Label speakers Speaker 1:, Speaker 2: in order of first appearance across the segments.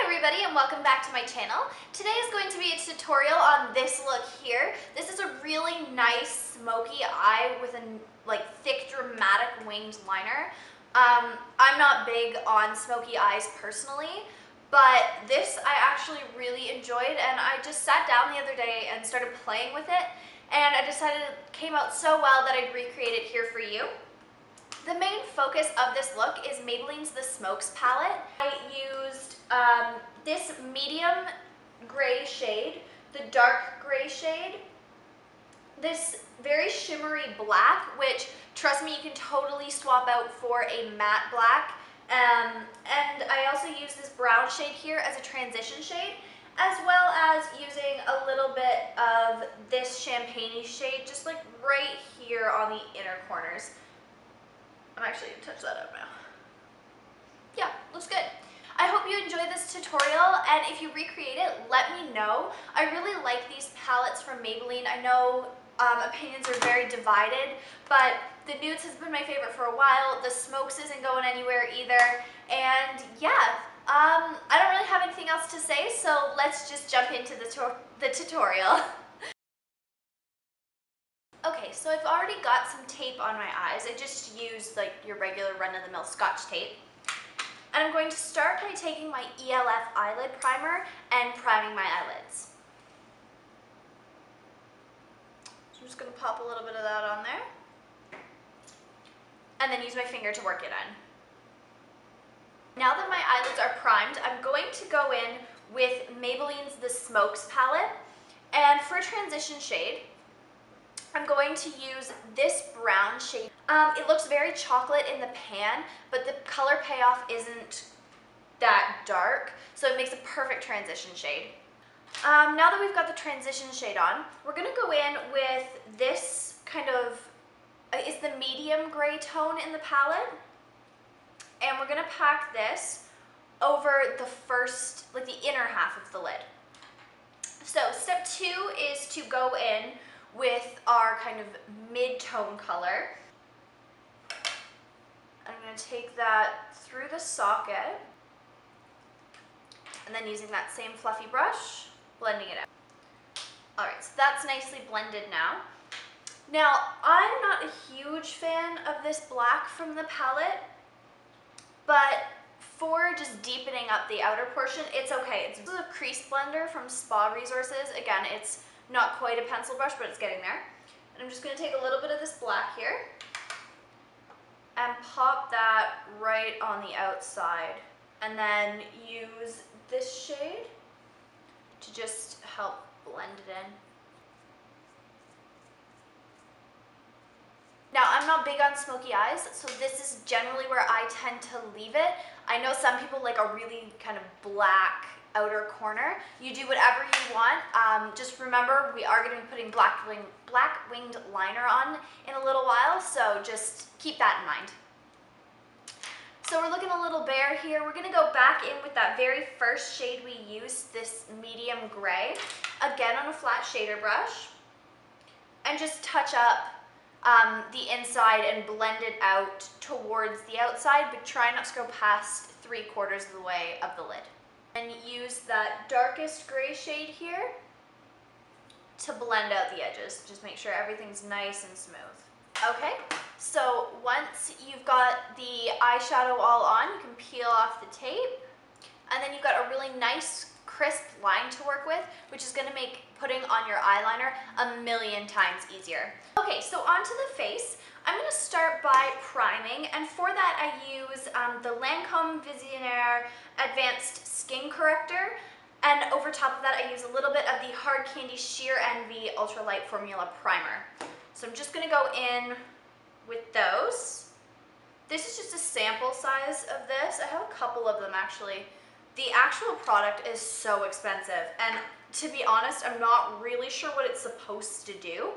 Speaker 1: everybody, and welcome back to my channel. Today is going to be a tutorial on this look here. This is a really nice smoky eye with a thick dramatic winged liner. I'm not big on smoky eyes personally, but this I actually really enjoyed, and I just sat down the other day and started playing with it, and I decided it came out so well that I'd recreate it here for you. The main focus of this look is Maybelline's The Smokes palette. I used this medium gray shade, the dark gray shade, this very shimmery black, which, trust me, you can totally swap out for a matte black, and I also use this brown shade here as a transition shade, as well as using a little bit of this champagne-y shade, just like right here on the inner corners. I'm actually going to touch that up now. Yeah, looks good. I hope you enjoy this tutorial, and if you recreate it, let me know. I really like these palettes from Maybelline. I know opinions are very divided, but the nudes has been my favorite for a while. The smokes isn't going anywhere either, and yeah, I don't really have anything else to say, so let's just jump into the tutorial. Okay, so I've already got some tape on my eyes. I just used your regular run-of-the-mill Scotch tape. And I'm going to start by taking my ELF eyelid primer and priming my eyelids. So I'm just going to pop a little bit of that on there. And then use my finger to work it in. Now that my eyelids are primed, I'm going to go in with Maybelline's The Smokes palette. And for a transition shade, I'm going to use this brown shade. It looks very chocolate in the pan, but the color payoff isn't that dark, so it makes a perfect transition shade. Now that we've got the transition shade on, we're going to go in with this kind of, is the medium gray tone in the palette, and we're going to pack this over the first, the inner half of the lid. So step 2 is to go in with our kind of mid-tone color. I'm going to take that through the socket, and then using that same fluffy brush, blending it out. Alright, so that's nicely blended now. Now, I'm not a huge fan of this black from the palette, but for just deepening up the outer portion, it's okay. It's a crease blender from Spa Resources. Again, it's not quite a pencil brush, but it's getting there. And I'm just going to take a little bit of this black here and pop that right on the outside. And then use this shade to just help blend it in. Now, I'm not big on smoky eyes, so this is generally where I tend to leave it. I know some people like a really kind of black outer corner. You do whatever you want. Just remember, we are going to be putting black winged liner on in a little while, so just keep that in mind. So we're looking a little bare here. We're going to go back in with that very first shade we used, this medium gray, again on a flat shader brush, and just touch up the inside and blend it out towards the outside, but try not to go past 3/4 of the way of the lid. And use that darkest gray shade here to blend out the edges. Just make sure everything's nice and smooth. Okay, so once you've got the eyeshadow all on, you can peel off the tape, and then you've got a really nice crisp line to work with, which is going to make putting on your eyeliner a million times easier. Okay, so onto the face. I'm going to start by priming, and for that I use the Lancome Visionnaire Advanced Skin Corrector, and over top of that I use a little bit of the Hard Candy Sheer Envy Ultralight Formula Primer. So I'm just going to go in with those. This is just a sample size of this. I have a couple of them actually. The actual product is so expensive, and to be honest, I'm not really sure what it's supposed to do,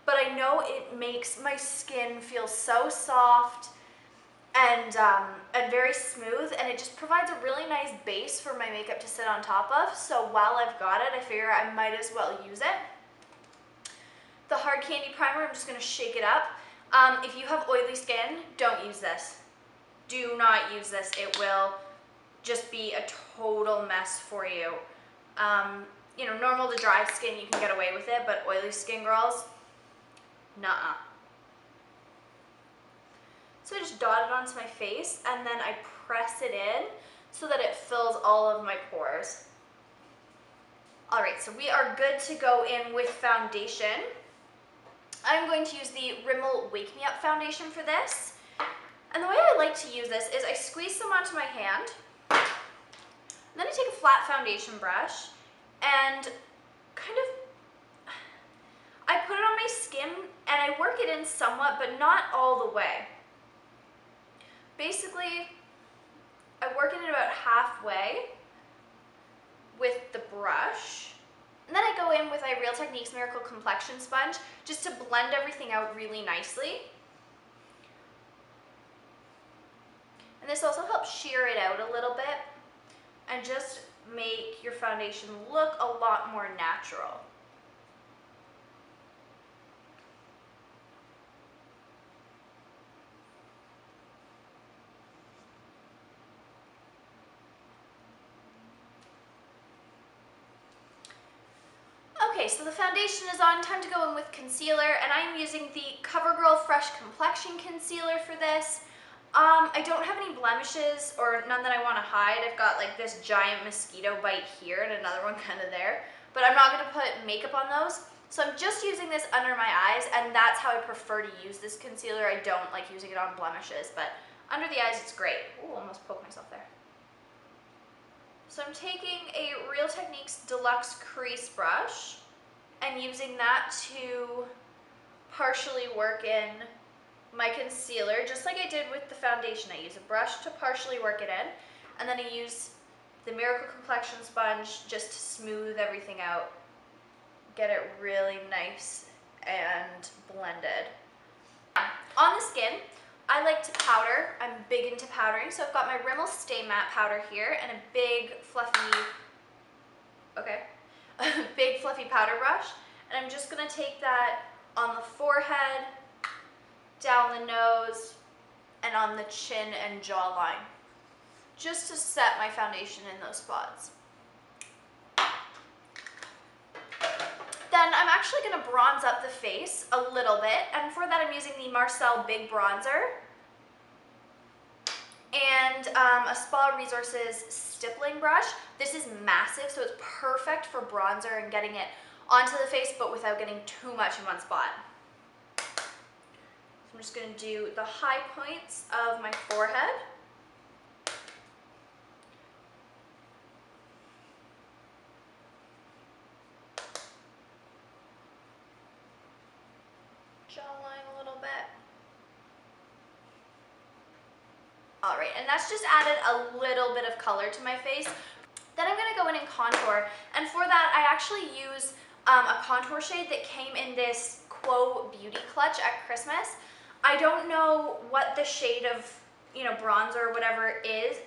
Speaker 1: but I know it makes my skin feel so soft and very smooth, and it just provides a really nice base for my makeup to sit on top of. So while I've got it, I figure I might as well use it. The Hard Candy Primer, I'm just going to shake it up. If you have oily skin, don't use this. Do not use this. It will just be a total mess for you. You know, normal to dry skin, you can get away with it, but oily skin girls, nuh-uh. So I just dot it onto my face, and then I press it in so that it fills all of my pores. All right, so we are good to go in with foundation. I'm going to use the Rimmel Wake Me Up foundation for this. And the way I like to use this is I squeeze some onto my hand, and then I take a flat foundation brush and kind of, I put it on my skin and I work it in somewhat, but not all the way. Basically, I work it in about halfway with the brush. And then I go in with my Real Techniques Miracle Complexion Sponge just to blend everything out really nicely. And this also helps sheer it out a little bit and just make your foundation look a lot more natural. Okay, so the foundation is on, time to go in with concealer, and I'm using the CoverGirl Fresh Complexion Concealer for this. I don't have any blemishes or none that I want to hide. I've got like this giant mosquito bite here and another one kind of there, but I'm not going to put makeup on those. So I'm just using this under my eyes, and that's how I prefer to use this concealer. I don't like using it on blemishes, but under the eyes it's great. Ooh, almost poked myself there. So I'm taking a Real Techniques Deluxe Crease Brush and using that to partially work in my concealer, just like I did with the foundation. I use a brush to partially work it in, and then I use the Miracle Complexion Sponge just to smooth everything out, get it really nice and blended. On the skin, I like to powder. I'm big into powdering, so I've got my Rimmel Stay Matte powder here and a big fluffy, a big fluffy powder brush, and I'm just gonna take that on the forehead, down the nose, and on the chin and jawline, just to set my foundation in those spots. Then I'm actually going to bronze up the face a little bit, and for that I'm using the Marcel Big Bronzer and a Spa Resources stippling brush. This is massive, so it's perfect for bronzer and getting it onto the face, but without getting too much in one spot. I'm just going to do the high points of my forehead. Jawline a little bit. All right, and that's just added a little bit of color to my face. Then I'm going to go in and contour, and for that I actually use a contour shade that came in this Quo Beauty Clutch at Christmas. I don't know what the shade of, bronzer or whatever it is.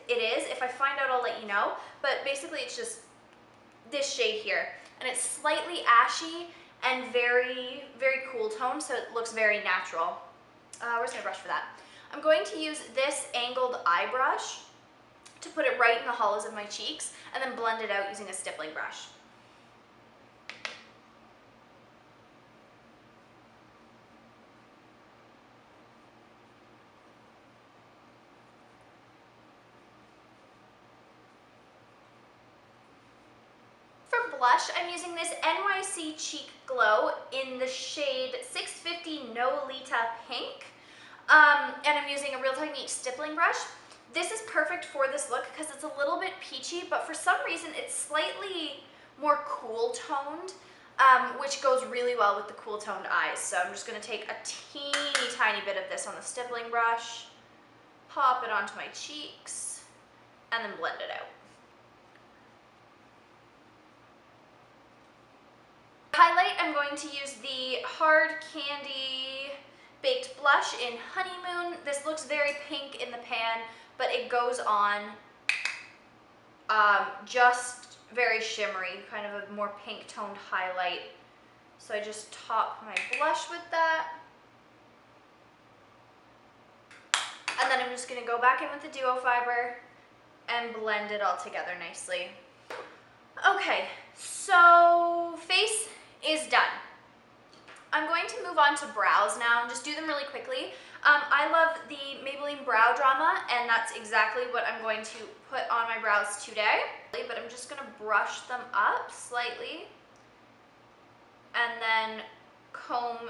Speaker 1: If I find out, I'll let you know. But basically, it's just this shade here, and it's slightly ashy and very, very cool tone, so it looks very natural. Where's my brush for that? I'm going to use this angled eye brush to put it right in the hollows of my cheeks, and then blend it out using a stippling brush. Blush, I'm using this NYC Cheek Glow in the shade 650 Nolita Pink, and I'm using a Real Techniques stippling brush. This is perfect for this look because it's a little bit peachy, but for some reason it's slightly more cool toned, which goes really well with the cool toned eyes. So I'm just going to take a teeny tiny bit of this on the stippling brush, pop it onto my cheeks, and then blend it out. Highlight, I'm going to use the Hard Candy Baked Blush in Honeymoon. This looks very pink in the pan, but it goes on just very shimmery, kind of a more pink toned highlight. So I just top my blush with that. And then I'm just going to go back in with the Duo Fiber and blend it all together nicely. Okay, so face is done. I'm going to move on to brows now and just do them really quickly. I love the Maybelline Brow Drama, and that's exactly what I'm going to put on my brows today. But I'm just going to brush them up slightly and then comb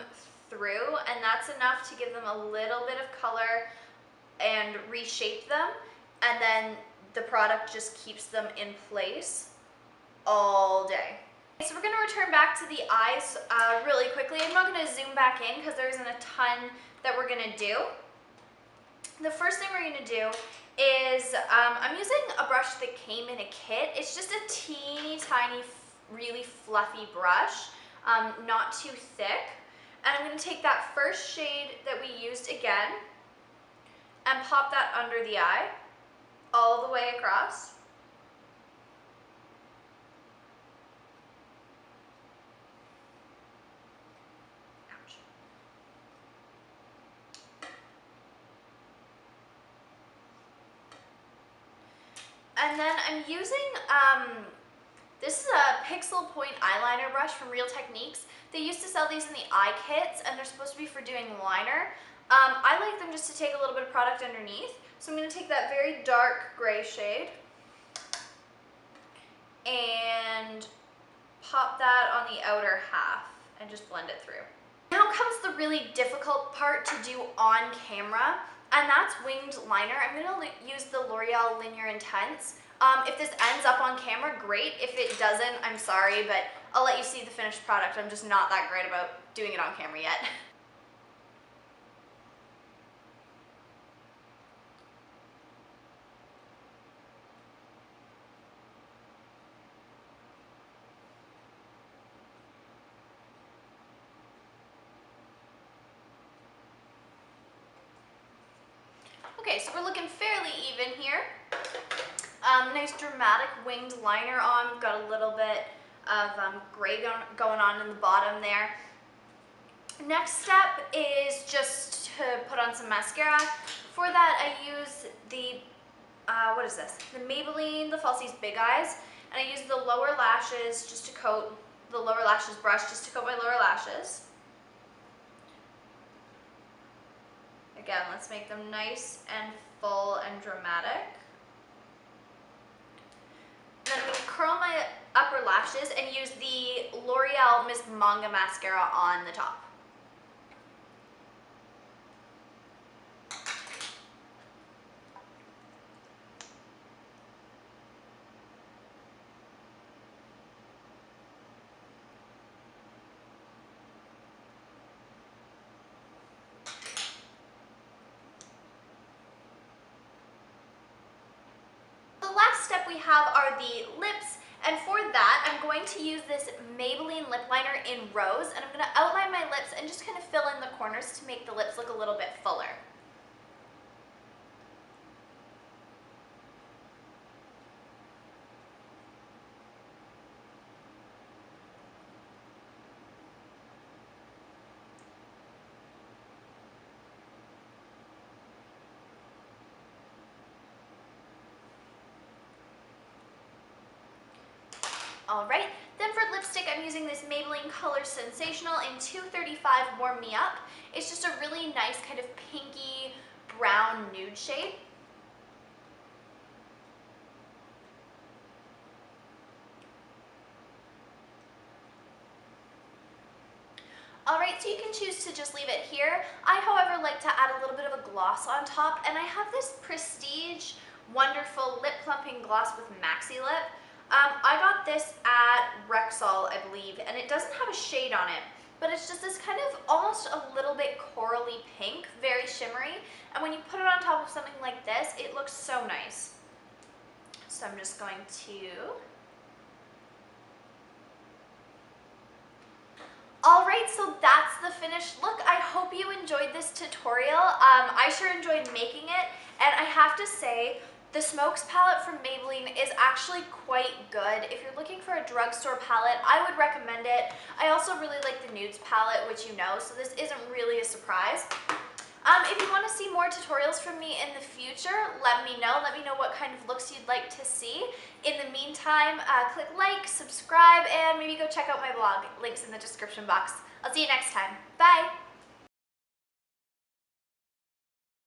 Speaker 1: through, and that's enough to give them a little bit of color and reshape them, and then the product just keeps them in place all day. So we're going to return back to the eyes really quickly. I'm not going to zoom back in because there isn't a ton that we're going to do. The first thing we're going to do is, I'm using a brush that came in a kit. It's just a teeny tiny, really fluffy brush, not too thick. And I'm going to take that first shade that we used again and pop that under the eye, all the way across. And then I'm using, this is a Pixel Point eyeliner brush from Real Techniques. They used to sell these in the eye kits, and they're supposed to be for doing liner. I like them just to take a little bit of product underneath. So I'm going to take that very dark gray shade and pop that on the outer half and just blend it through. Now comes the really difficult part to do on camera, and that's winged liner. I'm going to use the L'Oreal Linear Intense. If this ends up on camera, great. If it doesn't, I'm sorry, but I'll let you see the finished product. I'm just not that great about doing it on camera yet. Okay, so we're looking fairly even here. Nice dramatic winged liner on. We've got a little bit of gray going on in the bottom there. Next step is just to put on some mascara. For that, I use the, what is this? The Maybelline The Falsies Big Eyes. And I use the lower lashes just to coat, the lower lashes brush just to coat my lower lashes. Again, let's make them nice and full and dramatic. And then I'm going to curl my upper lashes and use the L'Oreal Miss Manga mascara on the top. Step we have are the lips, and for that I'm going to use this Maybelline lip liner in Rose, and I'm going to outline my lips and just kind of fill in the corners to make the lips look a little bit fuller. Alright, then for lipstick I'm using this Maybelline Color Sensational in 235 Warm Me Up. It's just a really nice kind of pinky brown nude shade. Alright, so you can choose to just leave it here. I, however, like to add a little bit of a gloss on top, and I have this Prestige Wonderful Lip Plumping Gloss with Maxi Lip. I got this at Rexall, I believe, and it doesn't have a shade on it, but it's just this kind of almost a little bit corally pink, very shimmery, and when you put it on top of something like this, it looks so nice. So I'm just going to... Alright, so that's the finished look. I hope you enjoyed this tutorial. I sure enjoyed making it, and I have to say, the Smokes palette from Maybelline is actually quite good. If you're looking for a drugstore palette, I would recommend it. I also really like the Nudes palette, which you know, so this isn't really a surprise. If you want to see more tutorials from me in the future, let me know. Let me know what kind of looks you'd like to see. In the meantime, click like, subscribe, and maybe go check out my blog. Links in the description box. I'll see you next time. Bye!